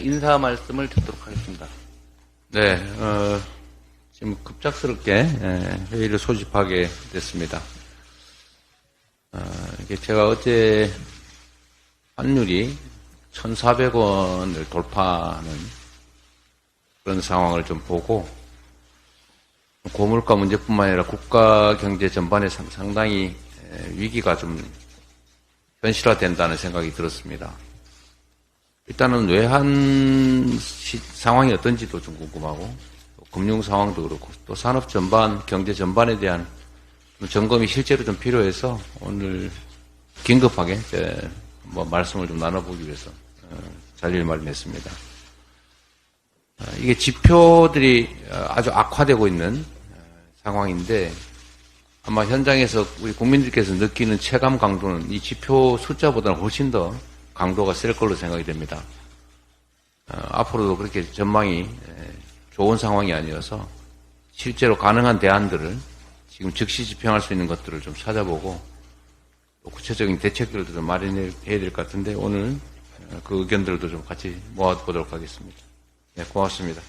인사 말씀을 듣도록 하겠습니다. 네, 지금 급작스럽게 회의를 소집하게 됐습니다. 이게 제가 어제 환율이 1,400원을 돌파하는 그런 상황을 좀 보고 고물가 문제뿐만 아니라 국가 경제 전반에 상당히 위기가 좀 현실화된다는 생각이 들었습니다. 일단은 외환 상황이 어떤지도 좀 궁금하고 금융 상황도 그렇고 또 산업 전반, 경제 전반에 대한 점검이 실제로 좀 필요해서 오늘 긴급하게 말씀을 좀 나눠보기 위해서 자리를 마련했습니다. 이게 지표들이 아주 악화되고 있는 상황인데 아마 현장에서 우리 국민들께서 느끼는 체감 강도는 이 지표 숫자보다는 훨씬 더 강도가 셀 걸로 생각이 됩니다. 앞으로도 그렇게 전망이 좋은 상황이 아니어서 실제로 가능한 대안들을 지금 즉시 집행할 수 있는 것들을 좀 찾아보고 구체적인 대책들도 좀 마련해야 될 것 같은데 오늘 그 의견들도 좀 같이 모아보도록 하겠습니다. 네, 고맙습니다.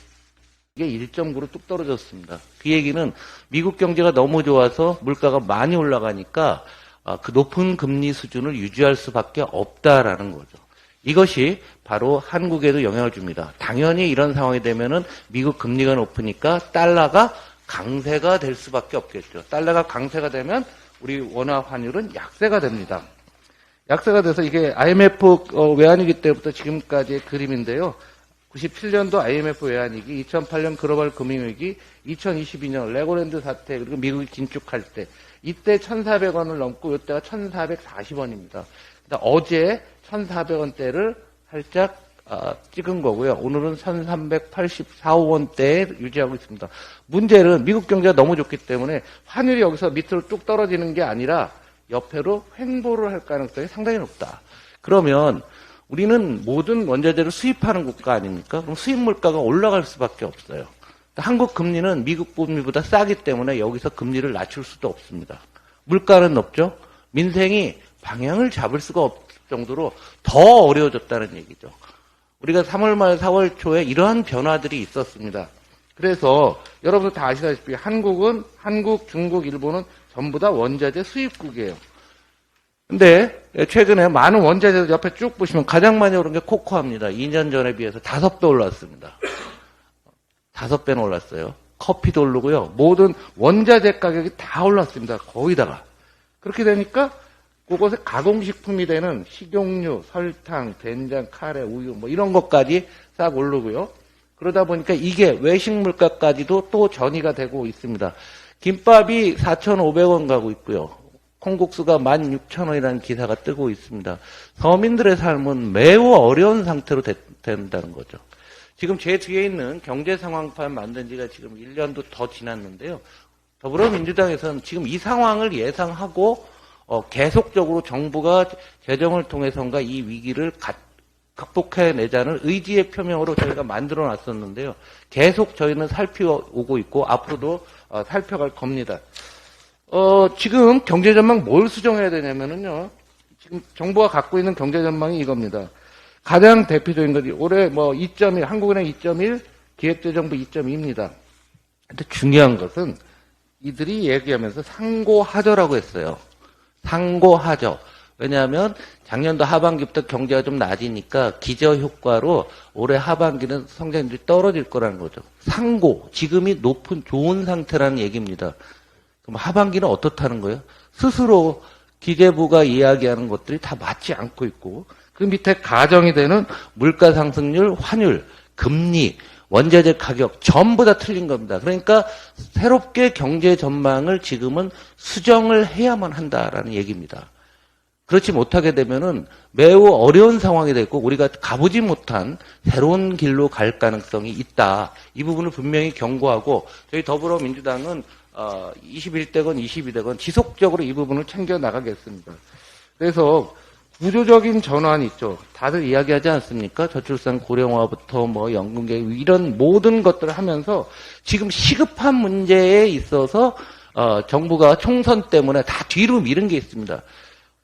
이게 1.9로 뚝 떨어졌습니다. 그 얘기는 미국 경제가 너무 좋아서 물가가 많이 올라가니까 그 높은 금리 수준을 유지할 수밖에 없다라는 거죠. 이것이 바로 한국에도 영향을 줍니다. 당연히 이런 상황이 되면은 미국 금리가 높으니까 달러가 강세가 될 수밖에 없겠죠. 달러가 강세가 되면 우리 원화 환율은 약세가 됩니다. 약세가 돼서 이게 IMF 외환위기 때부터 지금까지의 그림인데요. 97년도 IMF 외환위기, 2008년 글로벌 금융위기, 2022년 레고랜드 사태, 그리고 미국이 긴축할 때 이때 1,400원을 넘고 이때가 1,440원입니다. 어제 1,400원대를 살짝 찍은 거고요. 오늘은 1,384원대에 유지하고 있습니다. 문제는 미국 경제가 너무 좋기 때문에 환율이 여기서 밑으로 뚝 떨어지는 게 아니라 옆으로 횡보를 할 가능성이 상당히 높다. 그러면 우리는 모든 원자재를 수입하는 국가 아닙니까? 그럼 수입 물가가 올라갈 수밖에 없어요. 한국 금리는 미국 금리보다 싸기 때문에 여기서 금리를 낮출 수도 없습니다. 물가는 높죠? 민생이 방향을 잡을 수가 없을 정도로 더 어려워졌다는 얘기죠. 우리가 3월 말 4월 초에 이러한 변화들이 있었습니다. 그래서 여러분들 다 아시다시피 한국, 중국, 일본은 전부 다 원자재 수입국이에요. 근데 최근에 많은 원자재들 옆에 쭉 보시면 가장 많이 오른 게 코코아입니다. 2년 전에 비해서 5배 올랐습니다. 5배나 올랐어요. 커피도 오르고요. 모든 원자재 가격이 다 올랐습니다. 거의 다가. 그렇게 되니까 그곳에 가공식품이 되는 식용유, 설탕, 된장, 카레, 우유 뭐 이런 것까지 싹 오르고요. 그러다 보니까 이게 외식 물가까지도 또 전이가 되고 있습니다. 김밥이 4,500원 가고 있고요. 콩국수가 16,000원이라는 기사가 뜨고 있습니다. 서민들의 삶은 매우 어려운 상태로 된다는 거죠. 지금 제 뒤에 있는 경제 상황판 만든 지가 지금 1년도 더 지났는데요. 더불어민주당에서는 지금 이 상황을 예상하고 계속적으로 정부가 재정을 통해서인가 이 위기를 극복해내자는 의지의 표명으로 저희가 만들어 놨었는데요. 계속 저희는 살펴오고 있고 앞으로도 살펴갈 겁니다. 지금 경제 전망 뭘 수정해야 되냐면은요. 지금 정부가 갖고 있는 경제 전망이 이겁니다. 가장 대표적인 것이 올해 2.1, 한국은행 2.1, 기획재정부 2.2입니다. 근데 중요한 것은 이들이 얘기하면서 상고하저라고 했어요. 상고하저. 왜냐하면 작년도 하반기부터 경제가 좀 낮으니까 기저효과로 올해 하반기는 성장률이 떨어질 거라는 거죠. 상고. 지금이 높은 좋은 상태라는 얘기입니다. 그럼 하반기는 어떻다는 거예요? 스스로 기재부가 이야기하는 것들이 다 맞지 않고 있고 그 밑에 가정이 되는 물가 상승률, 환율, 금리, 원자재 가격 전부 다 틀린 겁니다. 그러니까 새롭게 경제 전망을 지금은 수정을 해야만 한다라는 얘기입니다. 그렇지 못하게 되면은 매우 어려운 상황이 되고 우리가 가보지 못한 새로운 길로 갈 가능성이 있다. 이 부분을 분명히 경고하고 저희 더불어민주당은 21대건 22대건 지속적으로 이 부분을 챙겨 나가겠습니다. 그래서 구조적인 전환이 있죠. 다들 이야기하지 않습니까? 저출산 고령화부터 연금 개혁 이런 모든 것들을 하면서 지금 시급한 문제에 있어서 정부가 총선 때문에 다 뒤로 미룬 게 있습니다.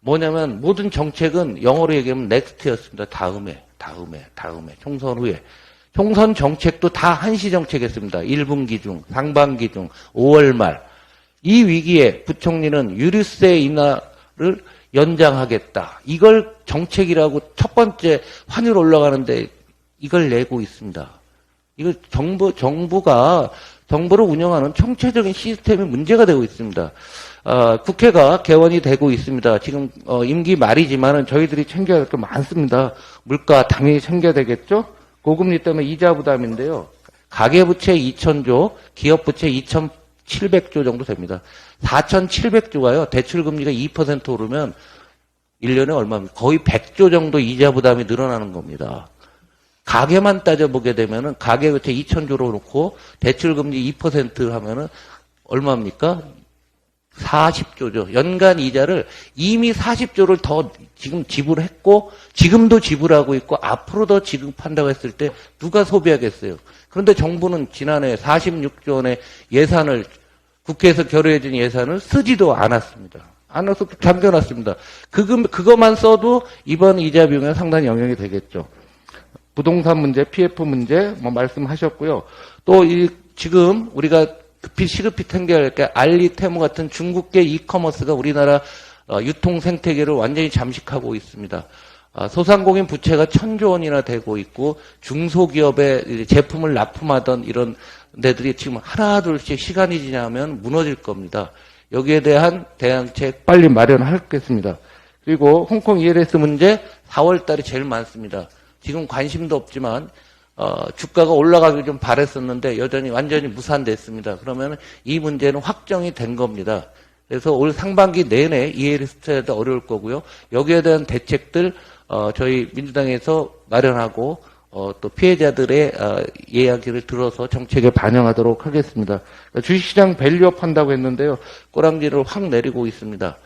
뭐냐면 모든 정책은 영어로 얘기하면 넥스트였습니다. 다음에. 총선 후에. 총선 정책도 다 한시 정책이었습니다. 1분기 중, 상반기 중, 5월 말. 이 위기에 부총리는 유류세 인하를 연장하겠다. 이걸 정책이라고 첫 번째 환율 올라가는데 이걸 내고 있습니다. 이걸 정부가 정부를 운영하는 총체적인 시스템이 문제가 되고 있습니다. 국회가 개원이 되고 있습니다. 지금 임기 말이지만은 저희들이 챙겨야 할 게 많습니다. 물가 당연히 챙겨야 되겠죠. 고금리 때문에 이자 부담인데요. 가계부채 2,000조, 기업부채 2,700조 정도 됩니다. 4,700조가요. 대출금리가 2% 오르면 1년에 얼마입니까? 거의 100조 정도 이자 부담이 늘어나는 겁니다. 가계만 따져보게 되면은 가계부채 2,000조로 놓고 대출금리 2% 하면은 얼마입니까? 40조죠. 연간 이자를 이미 40조를 더 지금 지불했고 지금도 지불하고 있고 앞으로도 지급한다고 했을 때 누가 소비하겠어요. 그런데 정부는 지난해 46조 원의 예산을 국회에서 결의해진 예산을 쓰지도 않았습니다. 안 넣어서 잠겨놨습니다. 그것만 써도 이번 이자 비용에 상당히 영향이 되겠죠. 부동산 문제, PF 문제 말씀하셨고요. 또 지금 우리가 시급히 챙겨야 할 게 알리, 테무 같은 중국계 이커머스가 우리나라 유통 생태계를 완전히 잠식하고 있습니다. 소상공인 부채가 1,000조 원이나 되고 있고 중소기업의 제품을 납품하던 이런 데들이 지금 하나 둘씩 시간이 지나면 무너질 겁니다. 여기에 대한 대응책 빨리 마련하겠습니다. 그리고 홍콩 ELS 문제 4월 달에 제일 많습니다. 지금 관심도 없지만 주가가 올라가길 좀 바랬었는데 여전히 완전히 무산됐습니다. 그러면 이 문제는 확정이 된 겁니다. 그래서 올 상반기 내내 ELS도 어려울 거고요. 여기에 대한 대책들 저희 민주당에서 마련하고 또 피해자들의 이야기를 들어서 정책에 반영하도록 하겠습니다. 주식시장 밸류업 한다고 했는데요. 꼬랑지를 확 내리고 있습니다.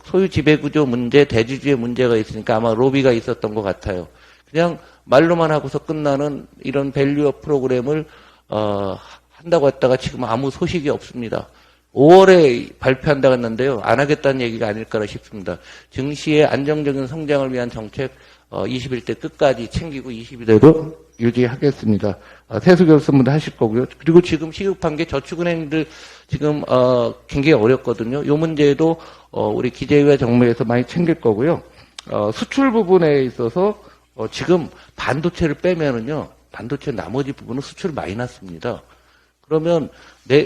소유 지배구조 문제, 대주주의 문제가 있으니까 아마 로비가 있었던 것 같아요. 그냥 말로만 하고서 끝나는 이런 밸류업 프로그램을 한다고 했다가 지금 아무 소식이 없습니다. 5월에 발표한다고 했는데요. 안 하겠다는 얘기가 아닐까 싶습니다. 증시의 안정적인 성장을 위한 정책 21대 끝까지 챙기고 22대로 유지하겠습니다. 세수 결손문도 하실 거고요. 그리고 지금 시급한 게 저축은행들 지금 굉장히 어렵거든요. 이 문제도 우리 기재위와 정무에서 많이 챙길 거고요. 수출 부분에 있어서 지금 반도체를 빼면은요, 반도체 나머지 부분은 수출 마이너스입니다. 그러면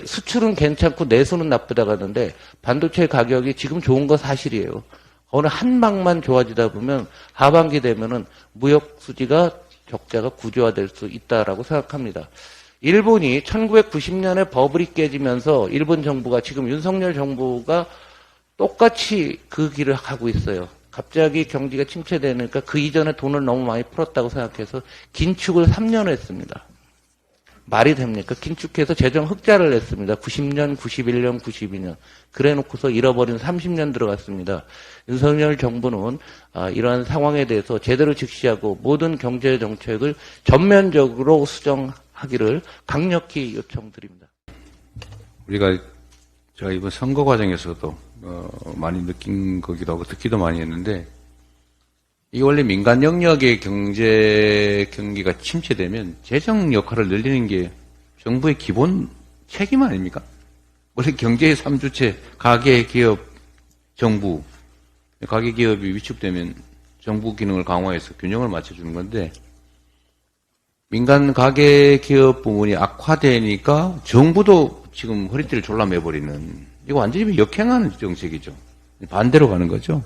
수출은 괜찮고 내수는 나쁘다고 하는데 반도체 가격이 지금 좋은 건 사실이에요. 어느 한 방만 좋아지다 보면 하반기 되면은 무역 수지가 적자가 구조화될 수 있다라고 생각합니다. 일본이 1990년에 버블이 깨지면서 일본 정부가 지금 윤석열 정부가 똑같이 그 길을 가고 있어요. 갑자기 경기가 침체되니까 그 이전에 돈을 너무 많이 풀었다고 생각해서 긴축을 3년 했습니다. 말이 됩니까? 긴축해서 재정 흑자를 냈습니다. 90년, 91년, 92년. 그래 놓고서 잃어버린 30년 들어갔습니다. 윤석열 정부는 이러한 상황에 대해서 제대로 직시하고 모든 경제 정책을 전면적으로 수정하기를 강력히 요청드립니다. 우리가 제가 이번 선거 과정에서도 많이 느낀 거기도 하고 듣기도 많이 했는데 이 원래 민간 영역의 경제 경기가 침체되면 재정 역할을 늘리는 게 정부의 기본 책임 아닙니까? 원래 경제의 3주체 가계, 기업, 정부. 가계 기업이 위축되면 정부 기능을 강화해서 균형을 맞춰주는 건데 민간 가계 기업 부문이 악화되니까 정부도 지금 허리띠를 졸라매버리는 이거 완전히 역행하는 정책이죠. 반대로 가는 거죠.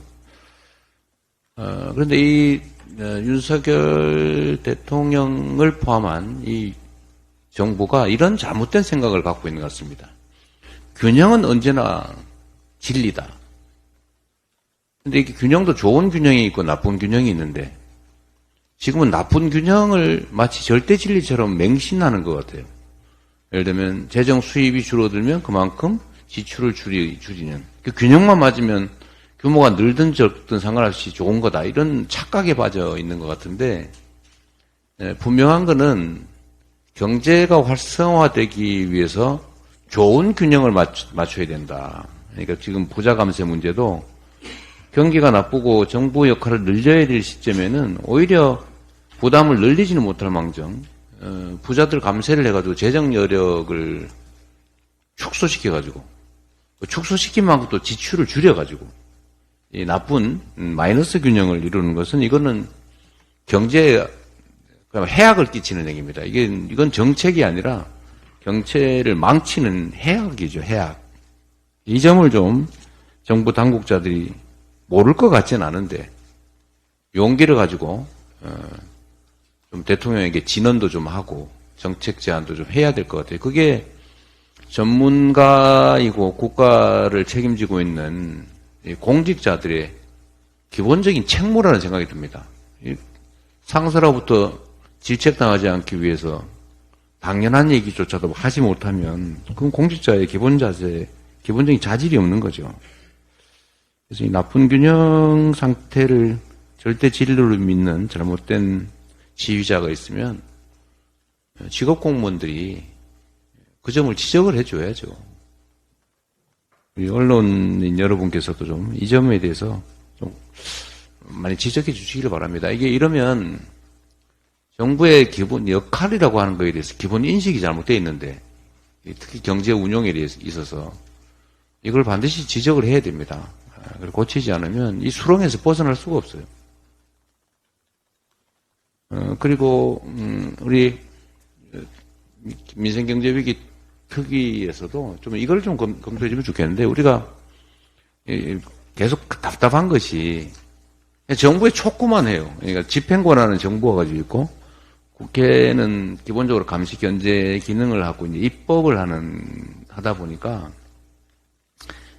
그런데 이 윤석열 대통령을 포함한 이 정부가 이런 잘못된 생각을 갖고 있는 것 같습니다. 균형은 언제나 진리다. 근데 이게 균형도 좋은 균형이 있고 나쁜 균형이 있는데 지금은 나쁜 균형을 마치 절대 진리처럼 맹신하는 것 같아요. 예를 들면 재정 수입이 줄어들면 그만큼 지출을 줄이는 그 균형만 맞으면 규모가 늘든 적든 상관없이 좋은 거다. 이런 착각에 빠져 있는 것 같은데 분명한 거는 경제가 활성화되기 위해서 좋은 균형을 맞춰야 된다. 그러니까 지금 부자 감세 문제도 경기가 나쁘고 정부 역할을 늘려야 될 시점에는 오히려 부담을 늘리지는 못할 망정, 부자들 감세를 해가지고 재정 여력을 축소시켜가지고, 축소시킨 만큼 또 지출을 줄여가지고, 이 나쁜 마이너스 균형을 이루는 것은 이거는 경제에 해악을 끼치는 행위입니다. 이건 정책이 아니라 경제를 망치는 해악이죠, 해악. 이 점을 좀 정부 당국자들이 모를 것 같지는 않은데 용기를 가지고 좀 대통령에게 진언도 좀 하고 정책 제안도 좀 해야 될 것 같아요. 그게 전문가이고 국가를 책임지고 있는 공직자들의 기본적인 책무라는 생각이 듭니다. 상사로부터 질책당하지 않기 위해서 당연한 얘기조차도 하지 못하면 그건 공직자의 기본 자세, 기본적인 자질이 없는 거죠. 그래서 이 나쁜 균형 상태를 절대 진리로 믿는 잘못된 지휘자가 있으면 직업 공무원들이 그 점을 지적을 해줘야죠. 우리 언론인 여러분께서도 좀 이 점에 대해서 좀 많이 지적해 주시기를 바랍니다. 이게 이러면 정부의 기본 역할이라고 하는 것에 대해서 기본 인식이 잘못되어 있는데 특히 경제 운용에 있어서 이걸 반드시 지적을 해야 됩니다. 그리고 고치지 않으면 이 수렁에서 벗어날 수가 없어요. 그리고 우리 민생경제위기 특위에서도 좀 이걸 좀 검토해 주면 좋겠는데 우리가 계속 답답한 것이 정부의 촉구만 해요. 그러니까 집행권한은 정부가 가지고 있고 국회는 기본적으로 감시 견제 기능을 하고 이제 입법을 하다 보니까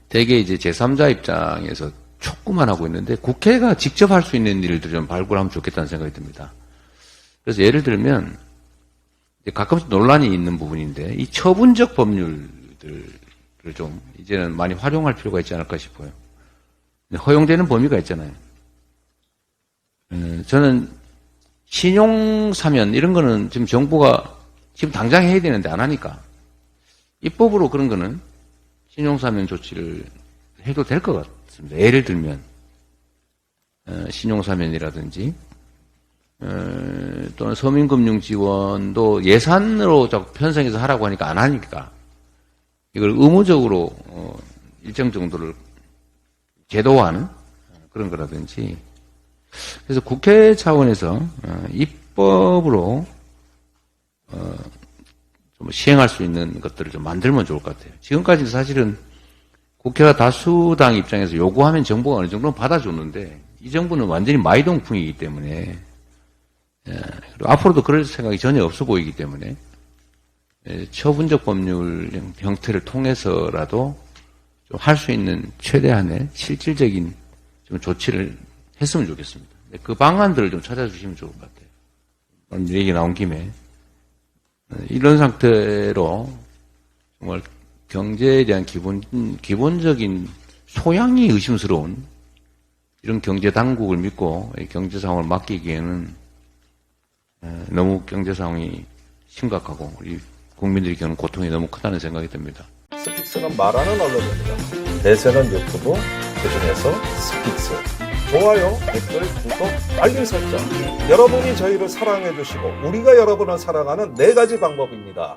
대개 이제 제3자 입장에서 촉구만 하고 있는데 국회가 직접 할 수 있는 일들을 좀 발굴하면 좋겠다는 생각이 듭니다. 그래서 예를 들면 가끔씩 논란이 있는 부분인데 이 처분적 법률들을 좀 이제는 많이 활용할 필요가 있지 않을까 싶어요. 허용되는 범위가 있잖아요. 저는 신용사면 이런 거는 지금 정부가 지금 당장 해야 되는데 안 하니까 입법으로 그런 거는 신용사면 조치를 해도 될 것 같습니다. 예를 들면 신용사면이라든지 또는 서민금융지원도 예산으로 자꾸 편성해서 하라고 하니까 안 하니까 이걸 의무적으로 일정 정도를 제도화하는 그런 거라든지 그래서 국회 차원에서 입법으로 좀 시행할 수 있는 것들을 좀 만들면 좋을 것 같아요. 지금까지 사실은 국회가 다수당 입장에서 요구하면 정부가 어느 정도는 받아줬는데 이 정부는 완전히 마이동풍이기 때문에 그리고 앞으로도 그럴 생각이 전혀 없어 보이기 때문에 처분적 법률 형태를 통해서라도 좀 할 수 있는 최대한의 실질적인 좀 조치를 했으면 좋겠습니다. 그 방안들을 좀 찾아주시면 좋을 것 같아요. 오늘 얘기 나온 김에 이런 상태로 정말 경제에 대한 기본적인 소양이 의심스러운 이런 경제 당국을 믿고 경제 상황을 맡기기에는 너무 경제 상황이 심각하고 우리 국민들이 겪는 고통이 너무 크다는 생각이 듭니다. 스픽스는 말하는 언론입니다. 대세는 유튜브, 그중에서 스픽스. 좋아요, 댓글, 구독, 알림 설정. 여러분이 저희를 사랑해 주시고 우리가 여러분을 사랑하는 4가지 방법입니다.